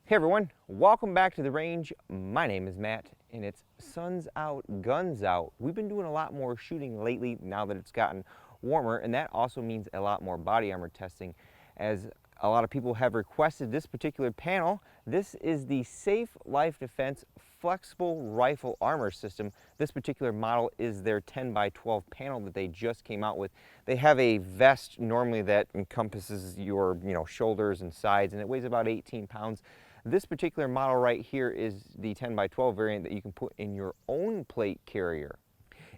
Hey everyone, welcome back to the range. My name is Matt and it's sun's out, guns out. We've been doing a lot more shooting lately now that it's gotten warmer, and that also means a lot more body armor testing, as a lot of people have requested this particular panel. This is the Safe Life Defense Flexible Rifle Armor System. This particular model is their 10x12 panel that they just came out with. They have a vest normally that encompasses your shoulders and sides, and it weighs about 18 pounds. This particular model right here is the 10x12 variant that you can put in your own plate carrier.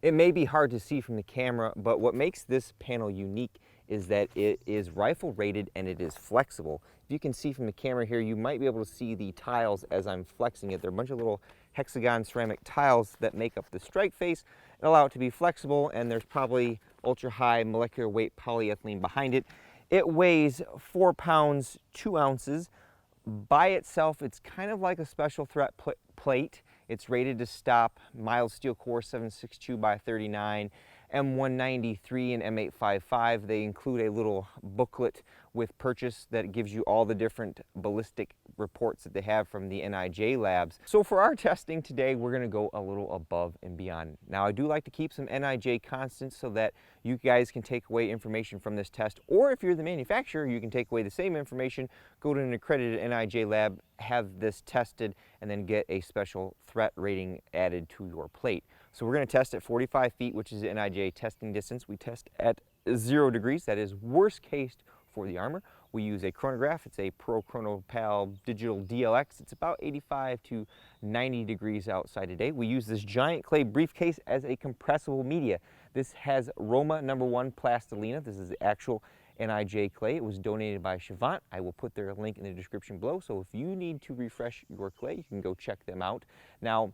It may be hard to see from the camera, but what makes this panel unique is that it is rifle rated and it is flexible. If you can see from the camera here, you might be able to see the tiles as I'm flexing it. They're a bunch of little hexagon ceramic tiles that make up the strike face and allow it to be flexible, and there's probably ultra high molecular weight polyethylene behind it. It weighs 4 pounds, 2 ounces. By itself, it's kind of like a special threat plate. It's rated to stop mild steel core 7.62x39, M193 and M855. They include a little booklet with purchase that gives you all the different ballistic reports that they have from the N.I.J. labs. So for our testing today, we're going to go a little above and beyond. Now, I do like to keep some N.I.J. constants so that you guys can take away information from this test, or if you're the manufacturer, you can take away the same information, go to an accredited N.I.J. lab, have this tested, and then get a special threat rating added to your plate. So we're going to test at 45 feet, which is the N.I.J. testing distance. We test at 0 degrees. That is worst case for the armor. We use a chronograph. It's a Pro Chronopal Digital DLX. It's about 85 to 90 degrees outside today. We use this giant clay briefcase as a compressible media. This has Roma #1 plastilina. This is the actual N.I.J. clay. It was donated by Chavant. I will put their link in the description below. So if you need to refresh your clay, you can go check them out. Now,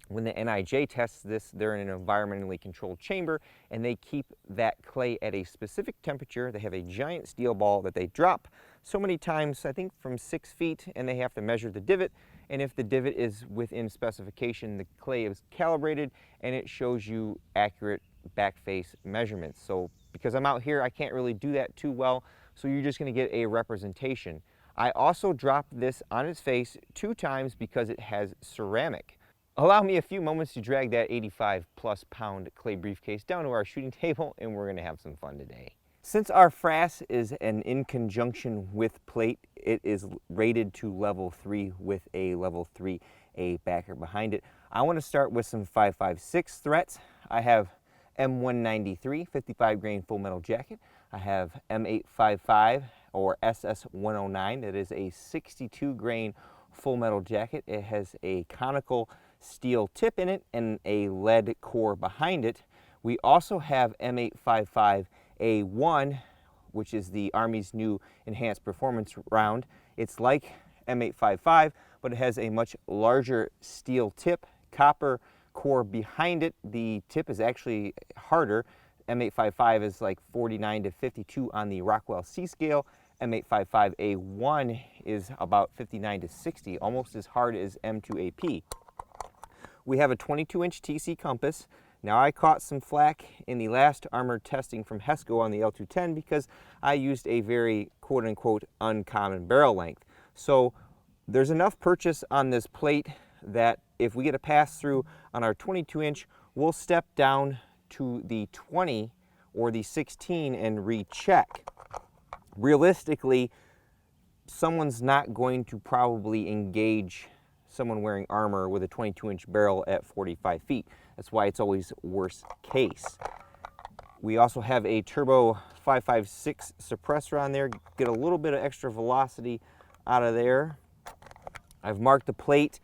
when the N.I.J. tests this, they're in an environmentally controlled chamber, and they keep that clay at a specific temperature. They have a giant steel ball that they drop so many times, I think from 6 feet, and they have to measure the divot. And if the divot is within specification, the clay is calibrated and it shows you accurate back face measurements. So because I'm out here, I can't really do that too well, so you're just going to get a representation. I also dropped this on its face 2 times because it has ceramic. Allow me a few moments to drag that 85+ pound clay briefcase down to our shooting table, and we're going to have some fun today. Since our FRAS is an in conjunction with plate, it is rated to level 3 with a level 3A backer behind it. I want to start with some 5.56 threats. I have M193 55 grain full metal jacket. I have M855 or SS109. That is a 62 grain full metal jacket. It has a conical steel tip in it and a lead core behind it. We also have M855A1, which is the Army's new enhanced performance round. It's like M855, but it has a much larger steel tip, copper core behind it. The tip is actually harder. M855 is like 49 to 52 on the Rockwell C scale. M855A1 is about 59 to 60, almost as hard as M2AP. We have a 22-inch TC compass. Now, I caught some flack in the last armor testing from HESCO on the L210 because I used a very quote-unquote uncommon barrel length. So there's enough purchase on this plate that if we get a pass-through on our 22-inch, we'll step down to the 20 or the 16 and recheck. Realistically, someone's not going to probably engage someone wearing armor with a 22-inch barrel at 45 feet. That's why it's always worst case. We also have a turbo 5.56 suppressor on there, get a little bit of extra velocity out of there. I've marked the plate.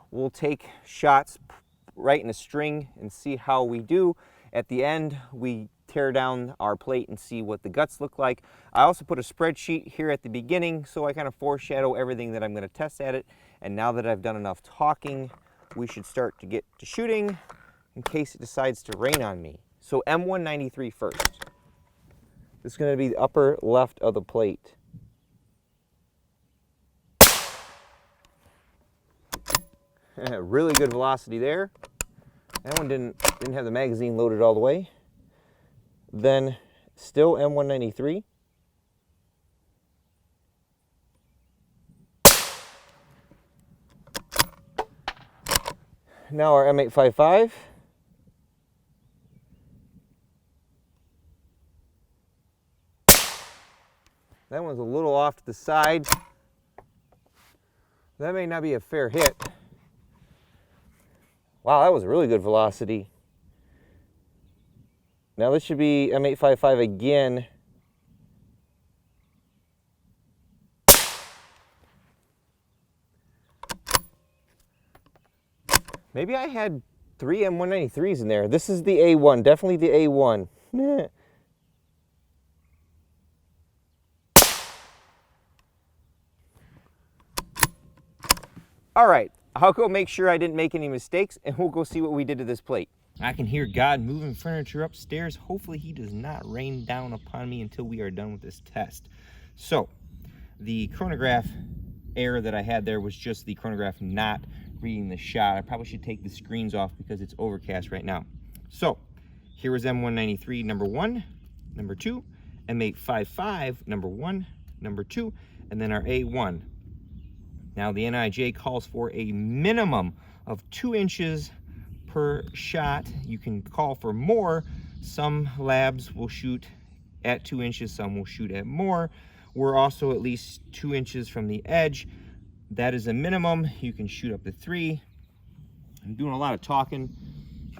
We'll take shots right in a string and see how we do. At the end, we tear down our plate and see what the guts look like. I also put a spreadsheet here at the beginning so I kind of foreshadow everything that I'm going to test at it. And now that I've done enough talking, we should start to get to shooting in case it decides to rain on me. So M193 first. This is going to be the upper left of the plate. Really good velocity there. That one didn't have the magazine loaded all the way. Then still M193. Now our M855. That one's a little off to the side. That may not be a fair hit. Wow, that was a really good velocity. Now this should be M855 again. Maybe I had 3 M193s in there. This is the A1, definitely the A1. All right, I'll go make sure I didn't make any mistakes, and we'll go see what we did to this plate. I can hear God moving furniture upstairs. Hopefully he does not rain down upon me until we are done with this test. So, the chronograph error that I had there was just the chronograph not reading the shot. I probably should take the screens off because it's overcast right now. So, here was M193 number 1, number 2, M855 number 1, number 2, and then our A1. Now the NIJ calls for a minimum of 2 inches per shot. You can call for more. Some labs will shoot at 2 inches, some will shoot at more. We're also at least 2 inches from the edge. That is a minimum. You can shoot up to 3. I'm doing a lot of talking.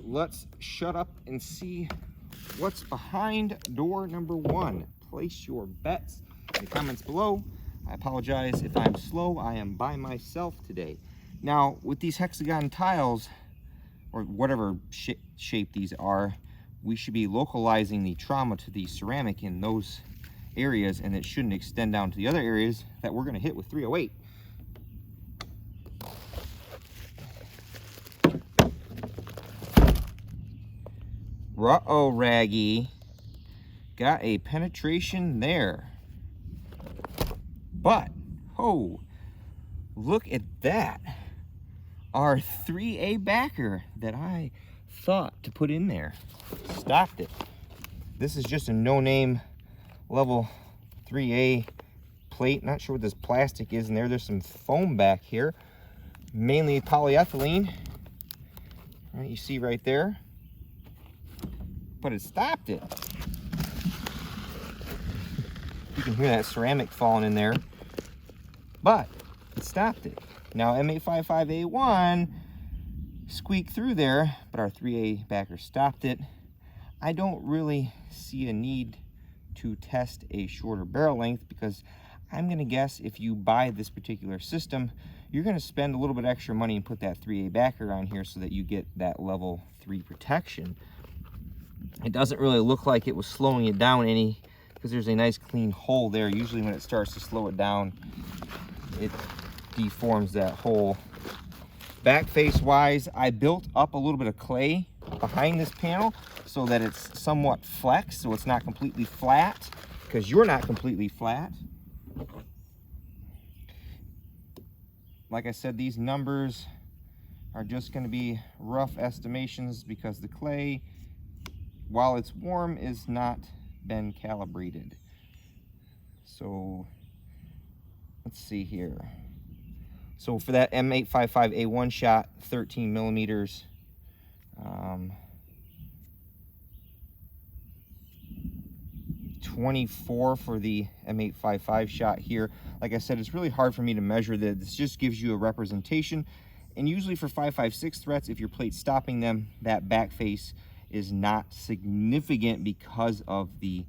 Let's shut up and see what's behind door number 1. Place your bets in the comments below. I apologize if I'm slow. I am by myself today. Now, with these hexagon tiles, or whatever shape these are, we should be localizing the trauma to the ceramic in those areas, and it shouldn't extend down to the other areas that we're going to hit with 308. R.A.N.G.E got a penetration there. But, oh, look at that. Our 3A backer that I thought to put in there stopped it. This is just a no-name level 3A plate. Not sure what this plastic is in there. There's some foam back here, mainly polyethylene. Right, you see right there. But it stopped it. You can hear that ceramic falling in there, but it stopped it. Now M855A1 squeaked through there, but our 3A backer stopped it. I don't really see a need to test a shorter barrel length because I'm going to guess if you buy this particular system, you're going to spend a little bit extra money and put that 3A backer on here so that you get that level 3 protection. It doesn't really look like it was slowing it down any, because there's a nice clean hole there. Usually when it starts to slow it down, it deforms that hole. Back face wise, I built up a little bit of clay behind this panel so that it's somewhat flexed, so it's not completely flat, because you're not completely flat. Like I said, these numbers are just going to be rough estimations because the clay, while it's warm, is not been calibrated. So let's see here. So for that M855A1 shot, 13 millimeters, 24 for the M855 shot here. Like I said, it's really hard for me to measure that. This just gives you a representation. And usually for 5.56 threats, if your plate's stopping them, that back face is not significant because of the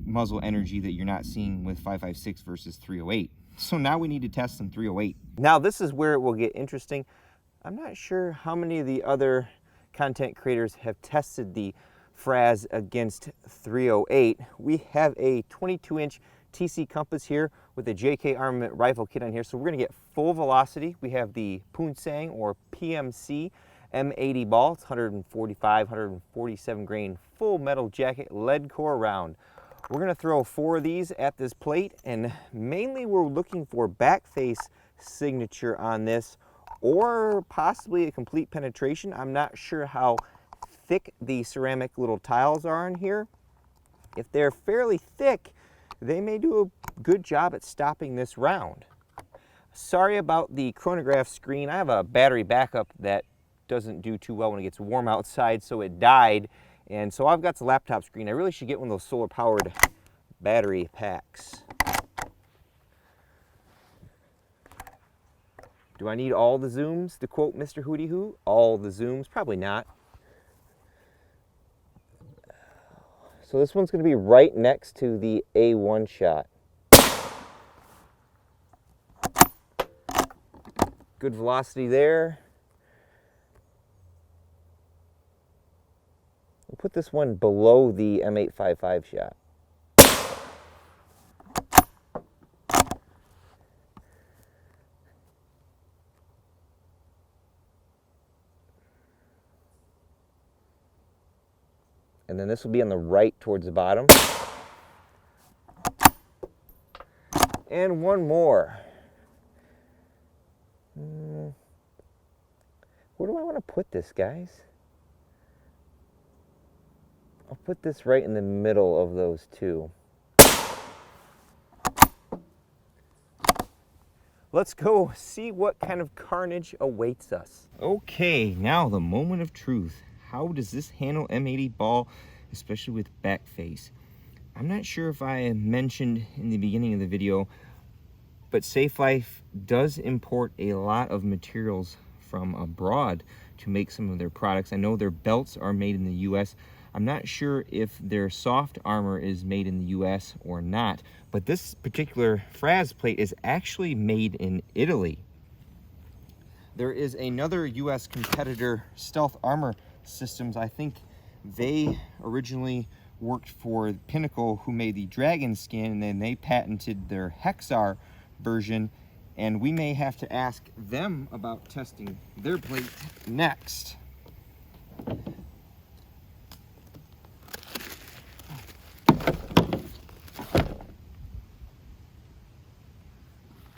muzzle energy that you're not seeing with 5.56 versus 308. So now we need to test some 308. Now this is where it will get interesting. I'm not sure how many of the other content creators have tested the FRAS against 308. We have a 22-inch TC compass here with a JK armament rifle kit on here, so we're going to get full velocity. We have the Poonsang or PMC M80 ball. It's 145, 147 grain full metal jacket lead core round. We're going to throw 4 of these at this plate, and mainly we're looking for back face signature on this, or possibly a complete penetration. I'm not sure how thick the ceramic little tiles are in here. If they're fairly thick, they may do a good job at stopping this round. Sorry about the chronograph screen. I have a battery backup that doesn't do too well when it gets warm outside, so it died. And so I've got the laptop screen. I really should get one of those solar powered battery packs. Do I need all the zooms, to quote Mr. Hootie Hoo? All the zooms? Probably not. So this one's going to be right next to the A1 shot. Good velocity there. We'll put this one below the M855 shot. And then this will be on the right towards the bottom. And one more. Where do I want to put this, guys? I'll put this right in the middle of those two. Let's go see what kind of carnage awaits us. Okay, now the moment of truth. How does this handle M80 ball, especially with back face? I'm not sure if I mentioned in the beginning of the video, but Safe Life does import a lot of materials from abroad to make some of their products. I know their belts are made in the US. I'm not sure if their soft armor is made in the US or not, but this particular FRAS plate is actually made in Italy. There is another US competitor, Stealth Armor Systems. I think they originally worked for Pinnacle, who made the Dragon skin, and then they patented their Hexar version, and we may have to ask them about testing their plate next.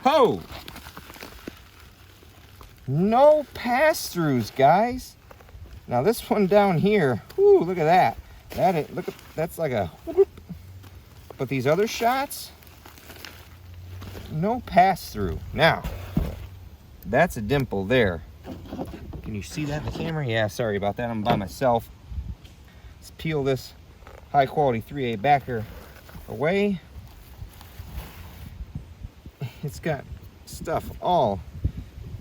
Ho! No pass-throughs, guys. Now this one down here, whoo, look at that. That's like a whoop. But these other shots, no pass-through. Now, that's a dimple there. Can you see that in the camera? Yeah, sorry about that, I'm by myself. Let's peel this high-quality 3A backer away. It's got stuff all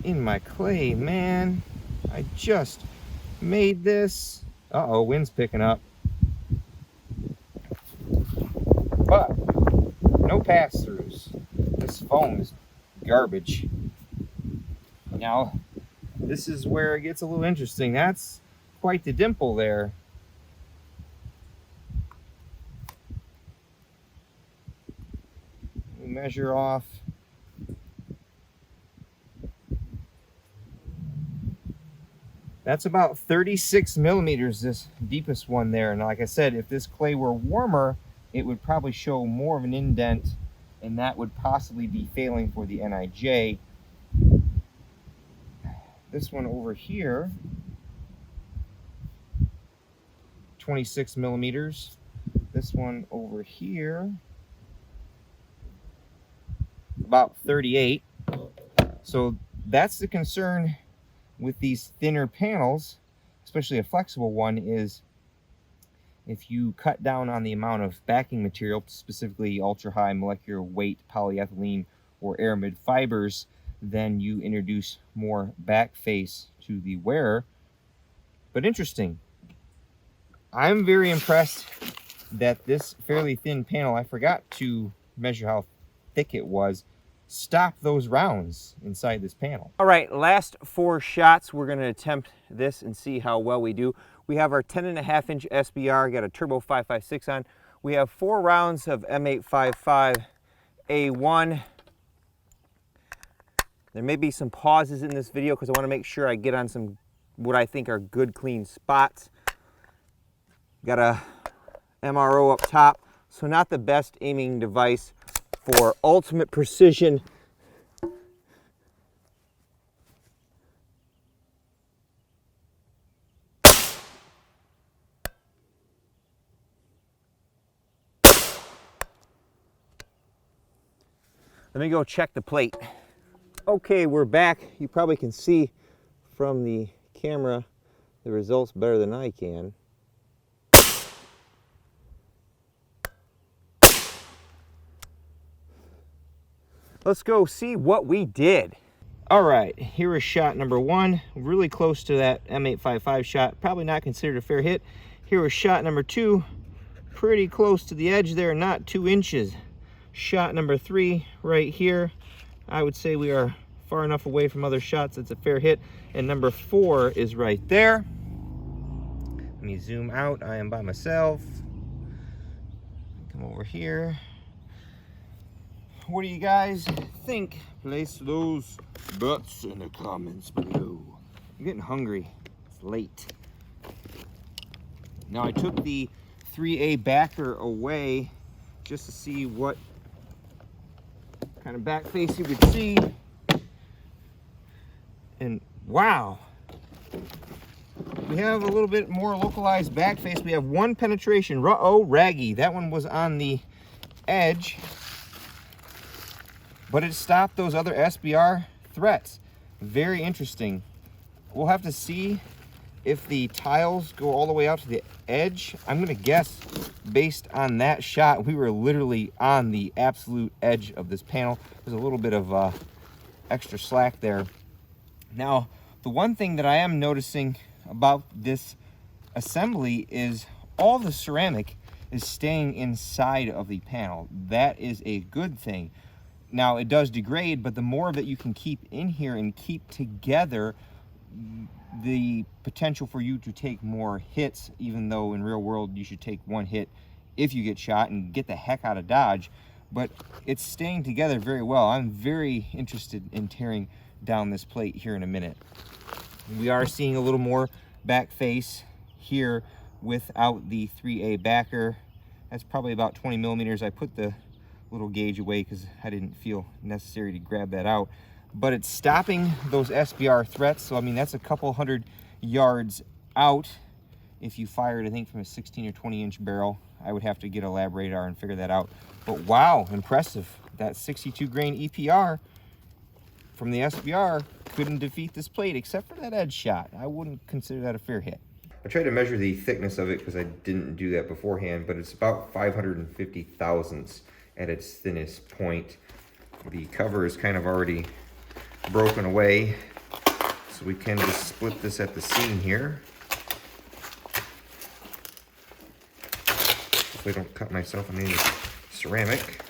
in my clay, man. I just made this. Uh-oh, wind's picking up. But no pass-throughs. This foam is garbage. Now, this is where it gets a little interesting. That's quite the dimple there. We measure off. That's about 36 millimeters, this deepest one there. And like I said, if this clay were warmer, it would probably show more of an indent, and that would possibly be failing for the NIJ. This one over here, 26 millimeters. This one over here, about 38. So that's the concern with these thinner panels, especially a flexible one, is if you cut down on the amount of backing material, specifically ultra high molecular weight polyethylene or aramid fibers, then you introduce more back face to the wearer. But interesting, I'm very impressed that this fairly thin panel, I forgot to measure how thick it was, stop those rounds inside this panel. All right, last 4 shots. We're going to attempt this and see how well we do. We have our 10.5-inch SBR, got a turbo 5.56 on. We have 4 rounds of M855 A1. There may be some pauses in this video because I want to make sure I get on some what I think are good clean spots. Got a MRO up top, so not the best aiming device for ultimate precision. Let me go check the plate. Okay, we're back. You probably can see from the camera the results better than I can. Let's go see what we did. All right, here is shot number 1, really close to that M855 shot, probably not considered a fair hit. Here was shot number 2, pretty close to the edge there, not 2 inches. Shot number 3 right here, I would say we are far enough away from other shots, it's a fair hit. And number 4 is right there. Let me zoom out, I am by myself. Come over here. What do you guys think? Place those butts in the comments below. I'm getting hungry, it's late. Now I took the 3A backer away just to see what kind of back face you would see. And wow, we have a little bit more localized back face. We have 1 penetration, R.A.N.G.E. That one was on the edge, but it stopped those other SBR threats. Very interesting. We'll have to see if the tiles go all the way out to the edge. I'm gonna guess based on that shot, we were literally on the absolute edge of this panel. There's a little bit of extra slack there. Now, the one thing that I am noticing about this assembly is all the ceramic is staying inside of the panel. That is a good thing. Now, it does degrade, but the more of it you can keep in here and keep together, the potential for you to take more hits, even though in real world you should take 1 hit if you get shot and get the heck out of Dodge. But it's staying together very well. I'm very interested in tearing down this plate here in a minute. We are seeing a little more back face here without the 3A backer. That's probably about 20 millimeters. I put the little gauge away because I didn't feel necessary to grab that out. But it's stopping those SBR threats. So I mean, that's a couple 100 yards out. If you fired, I think, from a 16 or 20 inch barrel, I would have to get a lab radar and figure that out. But wow, impressive. That 62 grain EPR from the SBR couldn't defeat this plate except for that edge shot. I wouldn't consider that a fair hit. I tried to measure the thickness of it because I didn't do that beforehand, but it's about 550 thousandths at its thinnest point. The cover is kind of already broken away, so we can just split this at the seam here. Hopefully I don't cut myself on any ceramic.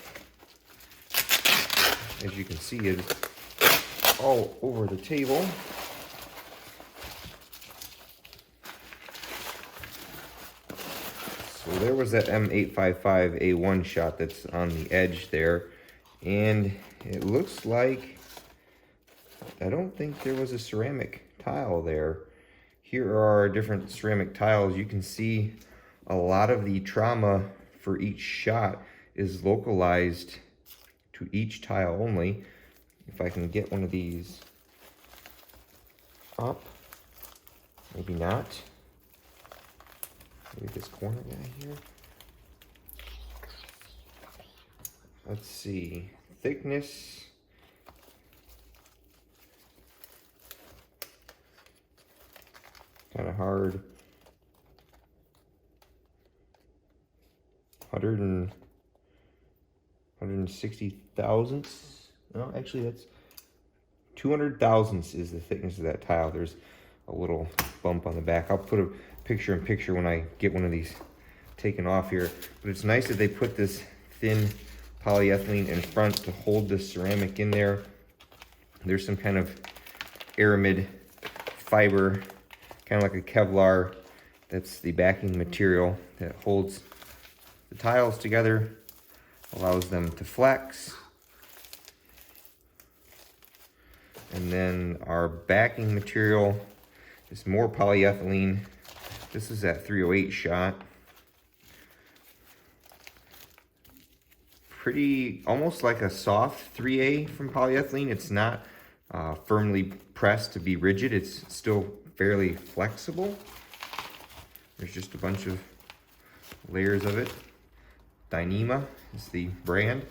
As you can see, it's all over the table. So there was that M855A1 shot that's on the edge there, and it looks like I don't think there was a ceramic tile there. Here are our different ceramic tiles. You can see a lot of the trauma for each shot is localized to each tile only. If I can get one of these up, maybe not. Maybe this corner guy here. Let's see, thickness. Kind of hard. 160 thousandths. No, actually that's 200 thousandths is the thickness of that tile. There's a little bump on the back. I'll put a picture in picture when I get one of these taken off here. But it's nice that they put this thin polyethylene in front to hold the ceramic in there. There's some kind of aramid fiber, kind of like a Kevlar. That's the backing material that holds the tiles together, allows them to flex. And then our backing material is more polyethylene. This is that 308 shot. Pretty, almost like a soft 3A from polyethylene. It's not firmly pressed to be rigid. It's still fairly flexible. There's just a bunch of layers of it. Dyneema is the brand.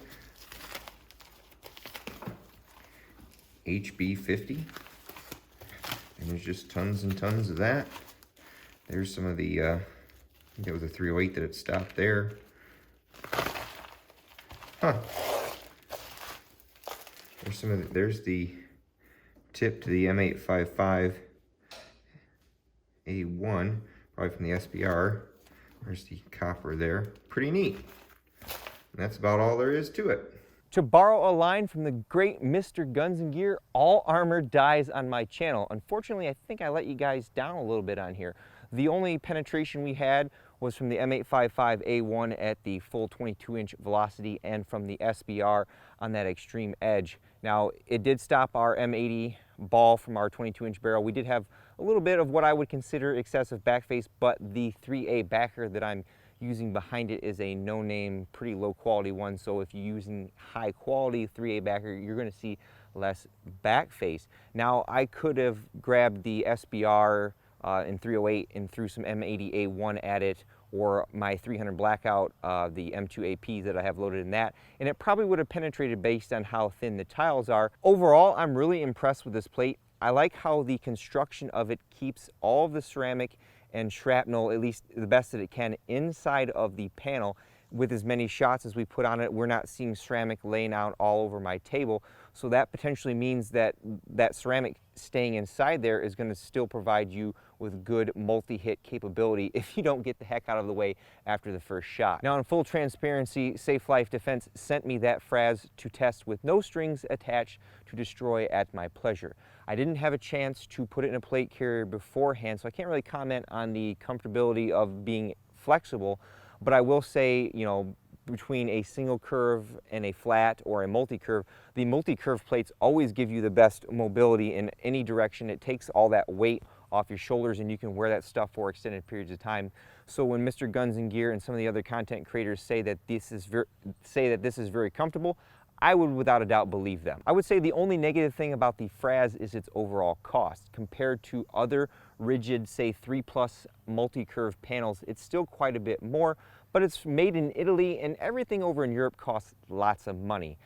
HB50. And there's just tons and tons of that. There's some of the, I think that was a 308 that it stopped there. Huh. There's some of the, there's the tip to the M855 A1, probably from the SBR. There's the copper there. Pretty neat. And that's about all there is to it. To borrow a line from the great Mr. Guns and Gear, all armor dies on my channel. Unfortunately, I think I let you guys down a little bit on here. The only penetration we had was from the M855A1 at the full 22-inch velocity and from the SBR on that extreme edge. Now, it did stop our M80 ball from our 22-inch barrel. We did have a little bit of what I would consider excessive backface, but the 3A backer that I'm using behind it is a no-name, pretty low-quality one. So if you're using high-quality 3A backer, you're going to see less backface. Now, I could have grabbed the SBR in 308 and threw some M80A1 at it, or my 300 Blackout, the M2AP that I have loaded in that, and it probably would have penetrated based on how thin the tiles are. Overall, I'm really impressed with this plate. I like how the construction of it keeps all of the ceramic and shrapnel, at least the best that it can, inside of the panel. With as many shots as we put on it, we're not seeing ceramic laying out all over my table. So that potentially means that that ceramic staying inside there is going to still provide you with good multi-hit capability if you don't get the heck out of the way after the first shot. Now, in full transparency, Safe Life Defense sent me that FRAS to test with no strings attached to destroy at my pleasure. I didn't have a chance to put it in a plate carrier beforehand, so I can't really comment on the comfortability of being flexible, but I will say, you know, between a single curve and a flat or a multi-curve, the multi-curve plates always give you the best mobility in any direction. It takes all that weight off your shoulders and you can wear that stuff for extended periods of time. So when Mr. Guns and Gear and some of the other content creators say that this is very comfortable, I would without a doubt believe them. I would say the only negative thing about the FRAS is its overall cost. Compared to other rigid, say 3+ multi-curve panels, it's still quite a bit more, but it's made in Italy and everything over in Europe costs lots of money.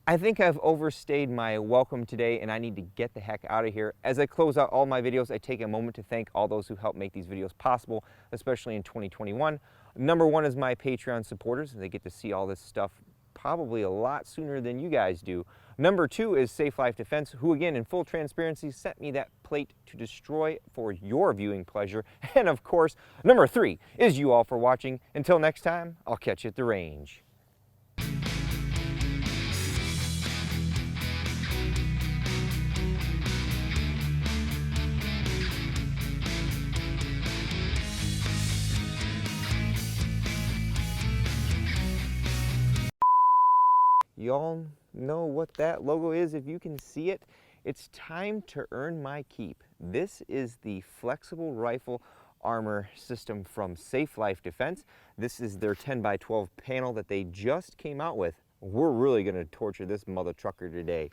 I think I've overstayed my welcome today and I need to get the heck out of here. As I close out all my videos, I take a moment to thank all those who helped make these videos possible, especially in 2021. Number one is my Patreon supporters. They get to see all this stuff probably a lot sooner than you guys do. Number two is Safe Life Defense, who again, in full transparency, sent me that plate to destroy for your viewing pleasure. And of course, number three is you all for watching. Until next time, I'll catch you at the range. Y'all know what that logo is if you can see it. It's time to earn my keep. This is the flexible rifle armor system from Safe Life Defense. This is their 10x12 panel that they just came out with. We're really gonna torture this mother trucker today.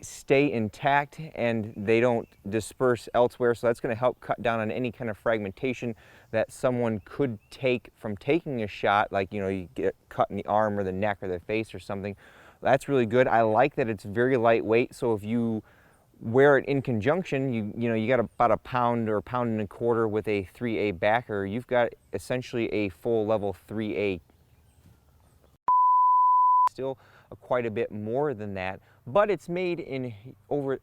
Stay intact and they don't disperse elsewhere, so that's going to help cut down on any kind of fragmentation that someone could take from taking a shot, like, you know, you get cut in the arm or the neck or the face or something. That's really good. I like that it's very lightweight, so if you wear it in conjunction, you know, you got about a pound or a pound and a quarter with a 3A backer, you've got essentially a full level 3A. Still quite a bit more than that, but it's made in over